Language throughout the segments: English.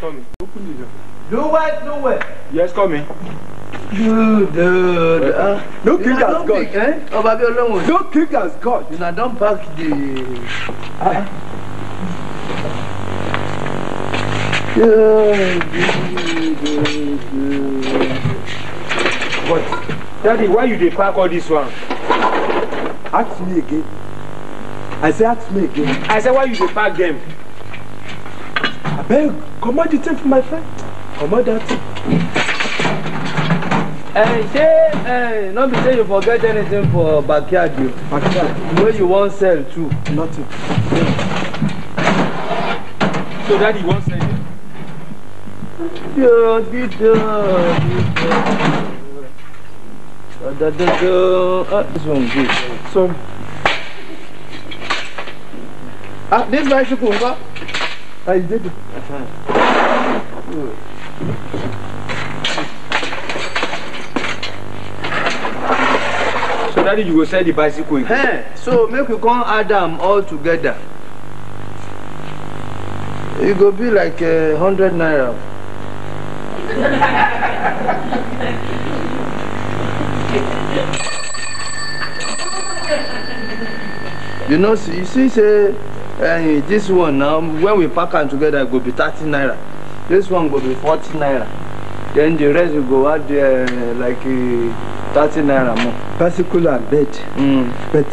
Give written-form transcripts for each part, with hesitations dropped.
coming. Open the door. Do what? Do what? Yes, coming. Dude. No king as God. Eh? Oh, baby, alone. No king as God. You know, don't pack the. But, Daddy, why you dey pack all this one? Ask me again. I say ask me again. I said, why you dey pack them? I beg, come on the thing for my friend. Come on that. Hey, not be say you forget anything for backyard, you. Backyard. Where you want sell too. Nothing. So, Daddy, won't sell it? This one good. So, this bicycle, huh? I did it. So, Daddy, you go sell the bicycle again? Hey, so make we come add them all together. It go be like 100 naira. You know, you see, say this one now, when we pack them together, it go be 30 naira. This one go be 40 naira. Then the rest will go out there like 30 naira more. Bicycle and bed. But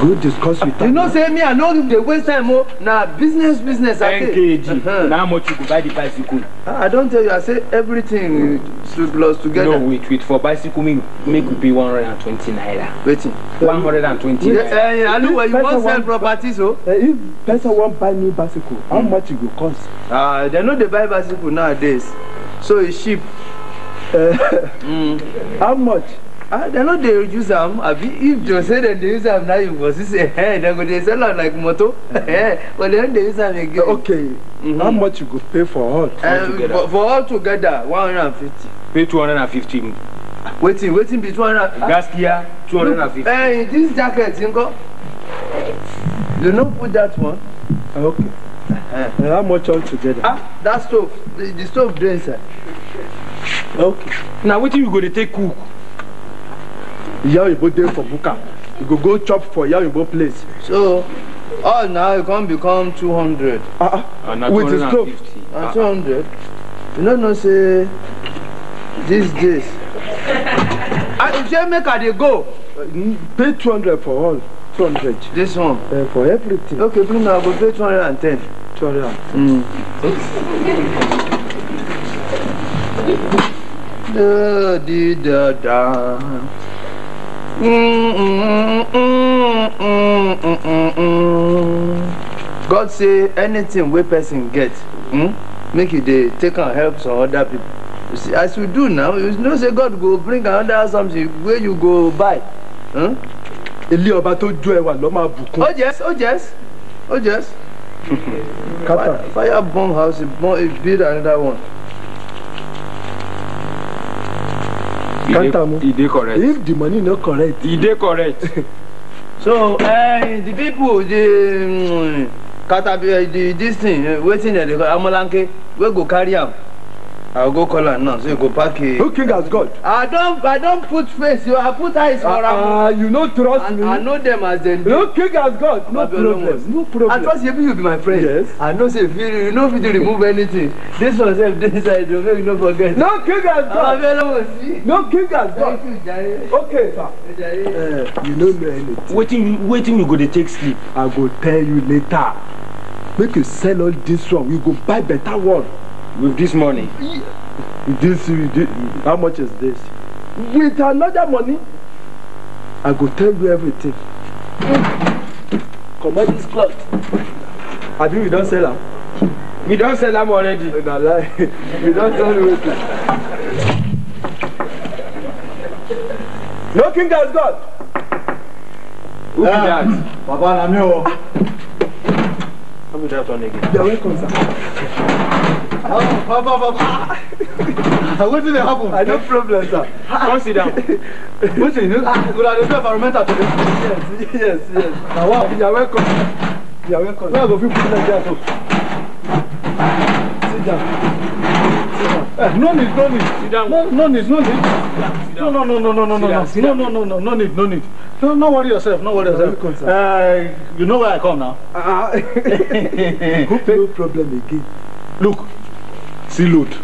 good discuss with you know, say me, I know the waste time. Now business. 10 kg. Now how much you go buy the bicycle? I don't tell you. I say everything plus together. No, wait. For bicycle, make you pay 120 naira. Waiting. 120 naira. Aluwe, you want sell property, so? If person want buy new bicycle, how much it will cost? They know they buy bicycle nowadays, so it's cheap. How much? They know they use them. If they say that they use them now, you must say, hey, they go they sell them like moto. But then they use them again. Okay. How much you go pay for all? For all together, 150. Pay 250. Waiting be 200. Gas here, 250. Hey, this jacket, you do not put that one. Okay. How much all together? That stove. The stove there inside. Okay. Now, what you go to take cook? Yeah, you go there for buka. You go chop for yeah, you go place. So, all now it can become 200. With the stove. 200. You know, say these days. If you make they go. Pay 200 for all. 200. This one. For everything. Okay, please now go pay 210. 200. God say anything where person get, make you they take and help some other people. You see, as we do now, you know say God go bring another something where you go buy. Oh yes. Fire bomb house, it build another one. He did correct. If the money not correct, he did correct. So the people, this thing, waiting at the Amolanke, we go carry am. I'll go call her now, so you go pack it. Who king has God? I don't put face, I put eyes for them. You know trust me. I know them as they do. No king has God. No problem. No problem. I trust you be my friend. Yes. I know say you know if you remove anything. This one self this side, don't make you no forget. No king has God. No king has God. Thank you, okay, sir. You don't know anything. Waiting you go to take sleep. I go tell you later. Make you sell all this one. We go buy better one. With this money. This, how much is this? With another money, I go tell you everything. Come on, this cloth. I think we don't sell them. We don't sell them already. We don't sell everything. No king has God. Who be that? Papa Namio. How be that one again? You're welcome, sir. Papa. What did happen? I no problem, sir. Come sit down. What's it? Good environmental today. Yes. Now, you're welcome. You're welcome. Where go people like that? Sit down. No need. Sit down. No need. Sit down. No need. No worry yourself. You know where I come now. Hope no problem again. Look, see load.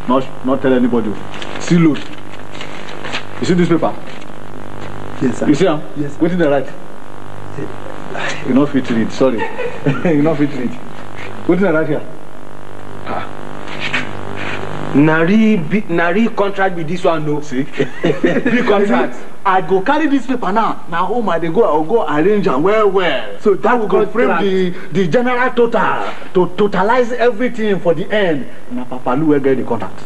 Not tell anybody. See load. You see this paper? Yes, sir. You see, Yes. What did they write? You not fit to read. Sorry, you not fit to read. What did they write here? Nari contract with this one, no. See, Big contract. I go carry this paper now. Now home I go. I'll go arrange and well. So that will go frame the general total to totalize everything for the end. Now Papa Aluwe get the contract.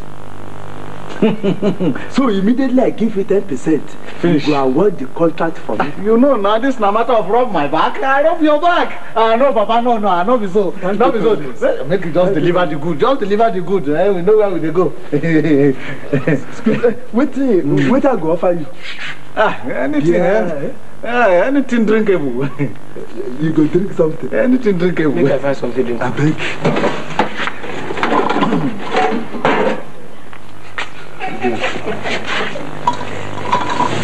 So immediately I give you 10%. Finish. You award the contract for me. You know now this no matter of rub my back, I rub your back. No, Papa, no, I know be so. Not be so. Make it just deliver the good. Just deliver the good. We know where we go. Wait, I go offer you. Anything, anything drinkable. You go drink something. Anything drinkable. Make I find something drink. I beg.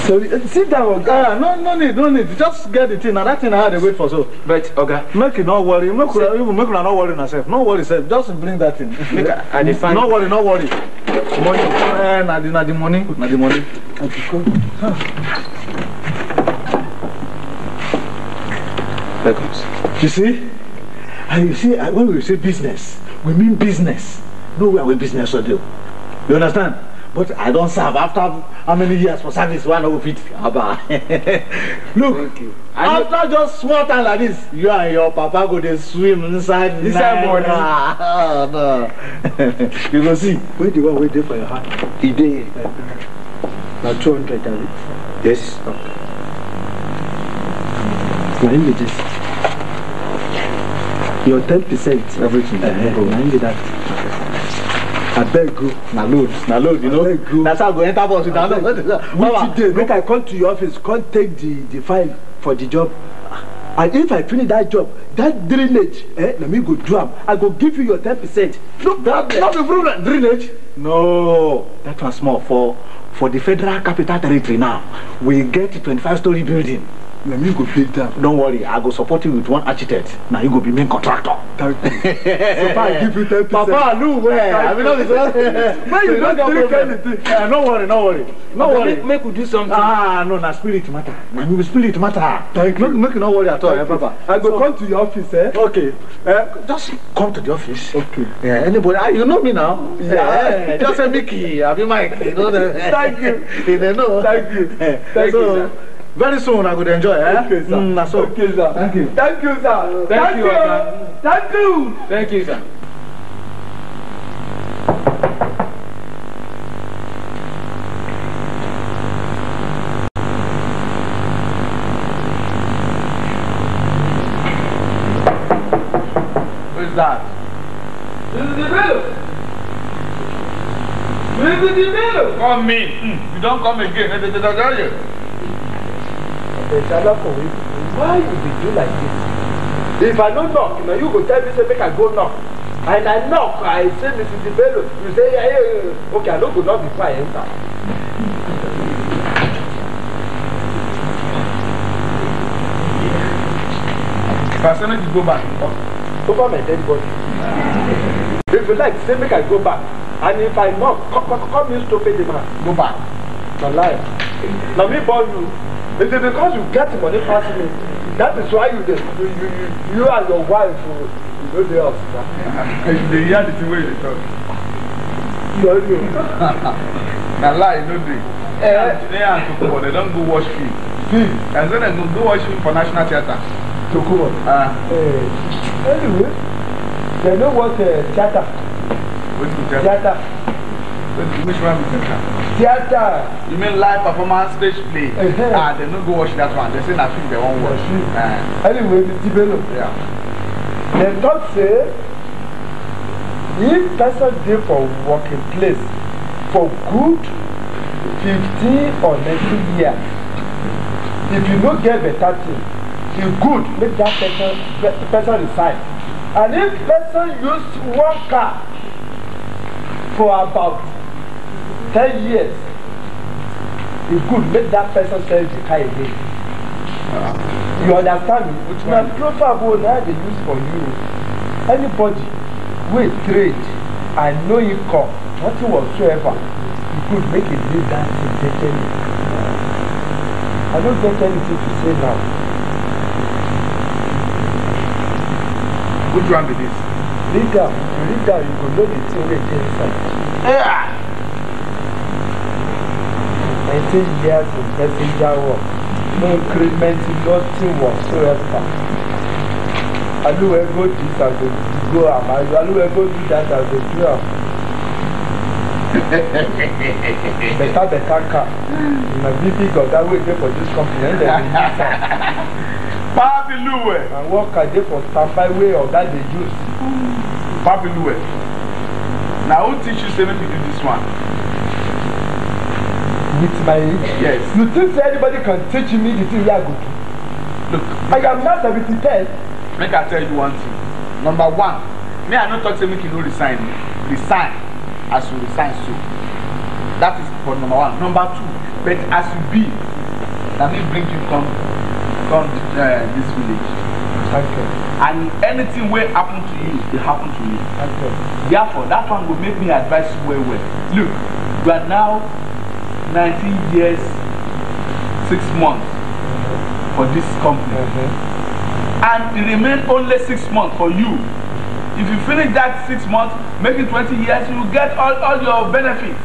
Sorry, sit down. No need. Just get the thing. Now that thing I had to wait for so. But okay. Make it not worry. Make it not worry yourself. No worry, sir. Just bring that thing. I define. No worry. Money. Na the money. You see, when we say business, we mean business. No way we business will do. You understand? But I don't serve after how many years for service? One of it. Look, after just small time like this, you and your papa go to swim inside money. No. You go see. Where the one wait there for your hand? He did. Now 200, darling. Yes. Now me just your 10%. Everything. Now me that. I beg you. Now load, you know. That's how I go enter bus with that. Which day, make I come to your office, come take the file for the job. And if I finish that job, that drainage, let me go do am. I go give you your 10%. Look, that's not the problem. Drainage? No, that was small for the Federal Capital Territory now. We get a 25-story building. Let me go build that. Don't worry, I go support you with one architect. Now you go be main contractor. Thank you. So far I give you 10%. Papa, look where? I mean, why you don't drink anything? No worry. Make we do something. No, na spirit matter. Na spirit matter. Thank you. Make you no worry at all, Papa. I go come to your office, Okay. Just come to the office. Okay. Yeah, anybody? You know me now. Yeah. Just say Mickey, I be Mike. You know the. Thank you. You know. Thank you. Thank you. Very soon I could enjoy, Okay, sir. Okay, sir. Thank you. Thank you, sir. Thank you, Thank you. Thank you, sir. Who is that? This is the Bello. Come in. You don't come again. Why you be do like this? If I don't knock, you go tell me say make I go knock. And I knock, I say Mrs. Bello. You say hey, okay, I don't go knock before I enter. If I say make you go back, Over my dead body. If you like, say make I go back. And if I knock, come you to pay the man. go back. No lie. Now me born you. It's because you get money past me. That is why you and your wife you know the house. They hear the thing where they talk. No. Na lie, no dey. They don't go watch film. And then they go watch film for National Theatre. To come on. Anyway, they know what theater. What is theatre? Theater. Which one is theatre? Theater. You mean live performance, stage play? They don't go watch that one. They say that film they won't watch. Anyway, Mr. Bello. Yeah. They don't say if person dey for working place for good 15 or 19 years, if you no get better thing, you good make that person resign. And if person use one car for about 10 years, it could make that person sell the car again. You understand me? Which my profile will now they use for you. Anybody with trade and no income, nothing whatsoever, you could make it leave that thing. I don't get anything to say now. Which one be this? Legal, you could know the thing wey dey inside. 19 years in messenger work, no increment, nothing whatsoever. Aluwe go this and go am, Aluwe go do that and go do am. Better car. Na big oga wey dey for this company, and dem dey use am. Aluwe. And worker dey for standby wey oga dey use. Aluwe. Now who teach you say make you do this one? With my age? Yes. You think say anybody can teach me the thing wey I go do? Look, I am now 70. make I tell you one thing. Number one, me I no talk say make you no resign. Resign as you resign so. That is for number one. Number two, but as you be, that me bring you come this village. Okay. And anything will happen to you, it happen to you. Okay. Therefore, that one will make me advise you well. Look, you are now 19 years, 6 months for this company. And it remains only 6 months for you. If you finish that 6 months, make it 20 years, you will get all your benefits.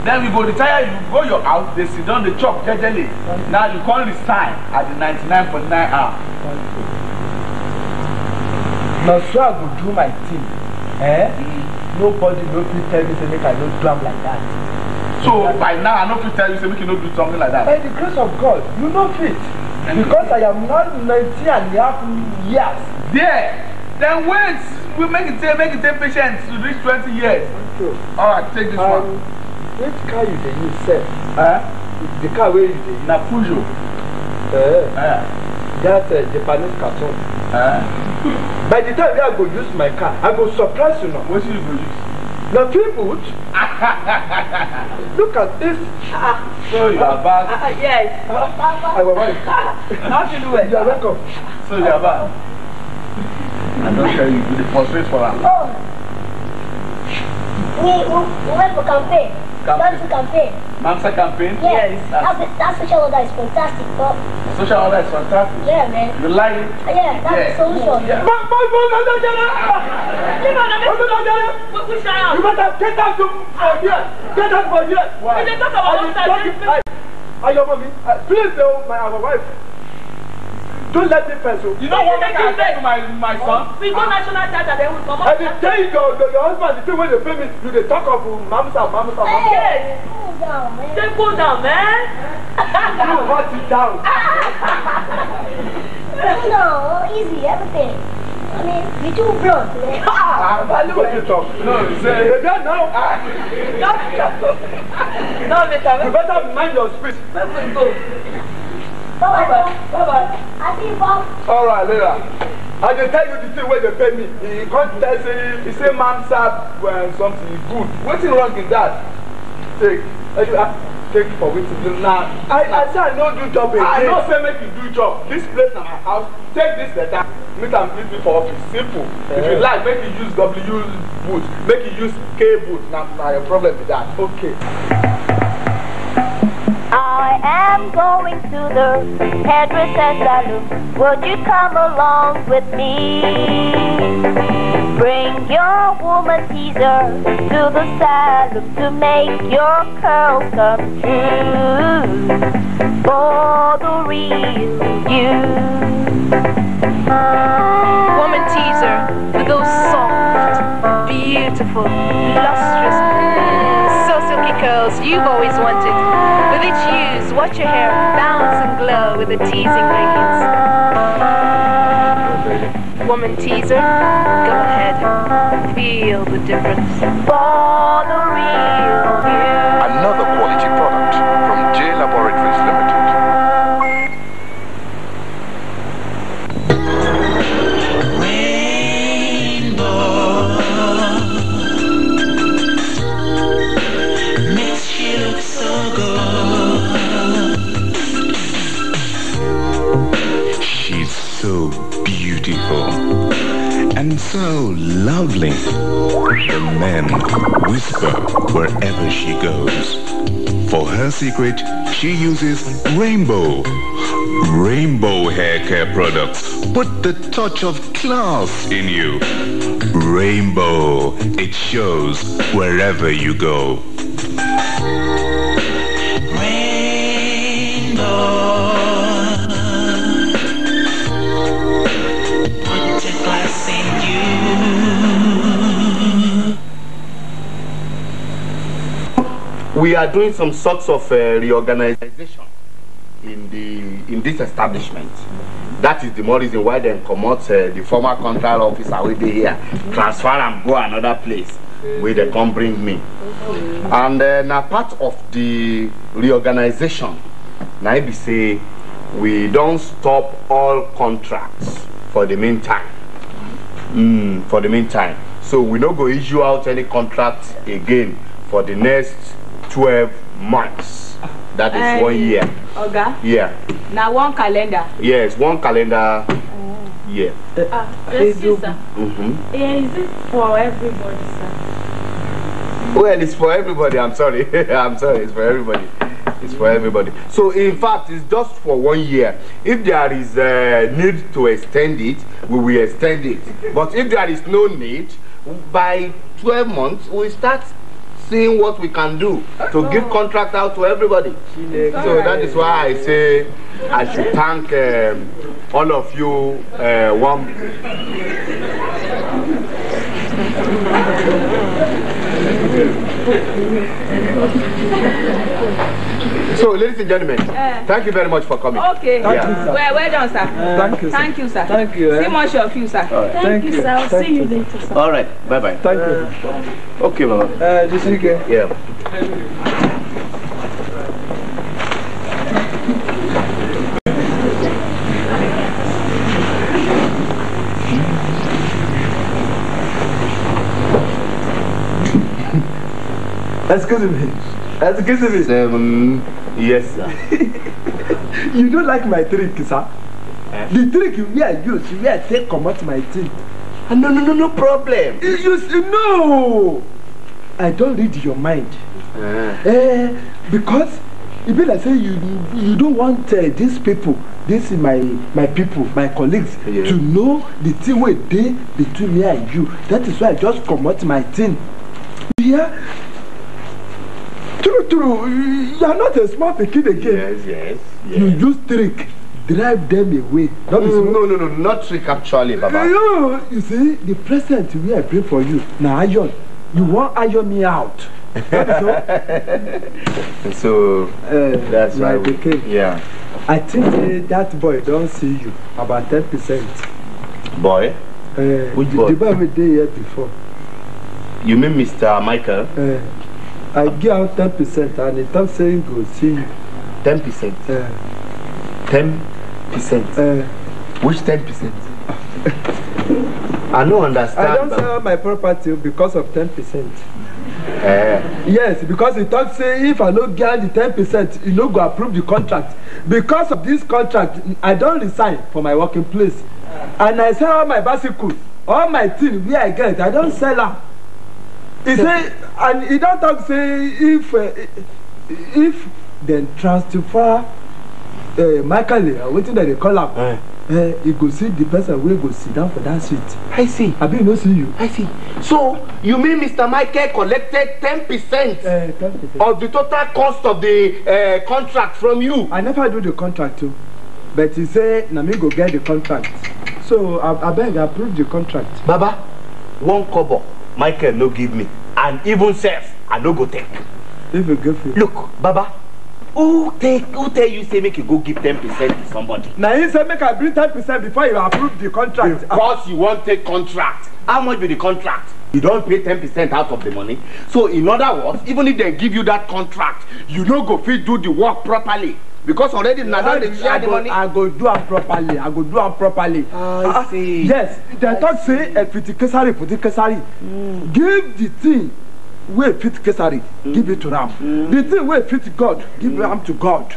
Then we go retire, you go your house, they sit down, they chop gradually. Now you can't resign at the 99.9 hour. Now so I go do my thing. Nobody no fit tell me say make I no do am like that. So by now I no fit tell you say make you no do something like that. By the grace of God, you no fit. Because I am not 19.5 years. There. Then wait. We make it take patience to reach 20 years. Okay. Alright, take this one. Which car you dey use sef? The car where you dey use? Na Peugeot. That Japanese cartoon. By the time I go use my car, I go surprise you now. What should you go use? Now people, look at this. So you are bad. Yes. I will buy. How do you do it? You are welcome. So you are bad. I don't tell you, you frustrate for her. Oh. We went for campaign. That's the campaign. Mamsa campaign? Yes. That social order is fantastic. But social order is fantastic. yeah, man. You like it? Yeah, that's the solution. Yeah. You better get out from here. Get out from here. Why? They talk about please, my wife. Don't let me pass you. You know what make I say to my son? We go national theater, then we come I will tell you your husband, the thing when they pay me, you they talk of mamsa. Hey, cool down, man. Then cool down, man. You want it down. No, easy, everything. I mean, you too blunt, man. What you talk? No, say now. No, Mr. You better mind your speech. Let me go. Bye-bye. I see you, Bob. All right, later. I will tell you the thing where they pay me. He can't tell say, he say mamsa when something is good. What's wrong in that? Take. Take for waiting. Now, I say I don't do job again. I don't say make you do job. This place is my house. Take this letter. Meet me for office. Simple. If you like, make you use W boot. Make you use K boot. Now your problem with that. Okay. I am going to the hairdresser's salon. Would you come along with me? Bring your woman teaser to the salon to make your curls come true. For the real you. Woman teaser with those soft, beautiful, lustrous, silky curls you've always wanted. With each use, watch your hair bounce and glow with the teasing radiance. Woman teaser, go ahead, feel the difference. For the real you. Another quality product from J Laboratories Limited. When beautiful and so lovely. The men whisper wherever she goes. For her secret, she uses Rainbow hair care products. Put the touch of class in you. Rainbow, it shows wherever you go. We are doing some sorts of reorganization in this establishment. That is the more reason why they come out the former contract officer will be here, transfer and go another place where they come bring me. And now part of the reorganization, now be say we don't stop all contracts for the meantime. So we don't go issue out any contracts again for the next 12 months. That is 1 year. Oga? Yeah. Now one calendar? Yes, one calendar year. Excuse sir. Is it for everybody, sir? Well, it's for everybody. I'm sorry. I'm sorry. It's for everybody. It's for everybody. So, in fact, it's just for 1 year. If there is a need to extend it, we will extend it. But if there is no need, by 12 months, we start seeing what we can do to give contract out to everybody. So that is why I say I should thank all of you. So, ladies and gentlemen, thank you very much for coming. Okay. Thank you, sir. Well done, sir. Thank you, sir. Thank you, sir. Thank you. See much of you, sir. Thank you, sir. I'll see you later, sir. All right. Bye-bye. Thank you. Okay, Mama. This weekend. Yeah. Excuse me. Excuse me. 7. Yes, sir. You don't like my trick, sir? The trick you use, you take come out my teeth. No problem. No! I don't read your mind. Because it be like say you don't want these people, this is my people, my colleagues, to know the thing where they between me and you. That is why I just come out my thing. Yeah. True. You are not a small pikin again. Yes. You use trick, drive them away. No, not trick actually, Baba. You see, the present we I bring for you, now iron. You want iron me out. That is so that's why we came. Yeah. I think that boy don't see you about 10%. Boy? Which boy? The boy we did here before. You mean Mr. Michael? I give out 10% and he don't saying go see you. 10%? 10%? Which 10%? I don't understand. I don't sell my property because of 10%. Yes, because he thought say if I don't get the 10%, he no go approve the contract. Because of this contract, I don't resign for my working place. And I sell all my bicycles, all my things where I get, I don't sell them. He say, and he don't talk say if they transfer Michael, waiting that they call up, he go see the person where go sit down for that seat. I see. I be no see you. I see. So you mean Mr. Michael collected 10% of the total cost of the contract from you? I never do the contract too, but he say na me go get the contract. So I beg approve the contract. Baba, 1 kobo Michael no give me, and even self I no go take. If you give me. Look, Baba, who tell you say make you go give 10% to somebody? Now he say make I bring 10% before you approve the contract. Because you want take contract. How much be the contract? You don't pay 10% out of the money. So in other words, even if they give you that contract, you no go fit do the work properly. Because already now they share the money. I go do it properly. I see. Yes, they talk say put the kesari. Give the thing wey fit Kesari, give it to am. The thing wey fit God, give am to God.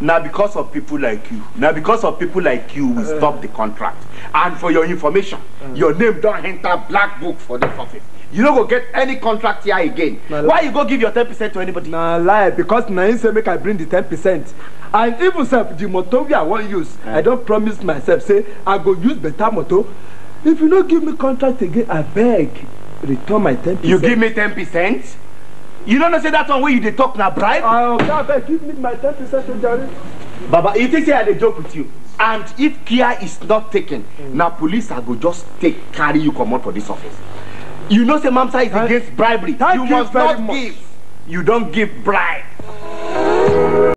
Now because of people like you, we stop the contract. And for your information, your name don't enter black book for this office. You don't go get any contract here again. Why you go give your 10% to anybody? Nah, lie, because na him say make I bring the 10%. And even self, the motor wey I wan use, I don't promise myself, say I go use better motor. If you don't give me contract again, I beg, return my 10%. You give me 10%? You don't know say that one where you dey talk na bribe? I beg, give me my 10% to Jerry. Baba, you think say I dey joke with you? And if care is not taken, now police are go just carry you come out for this office. You know say Mamsa is against bribery. You must not give. You don't give bribe.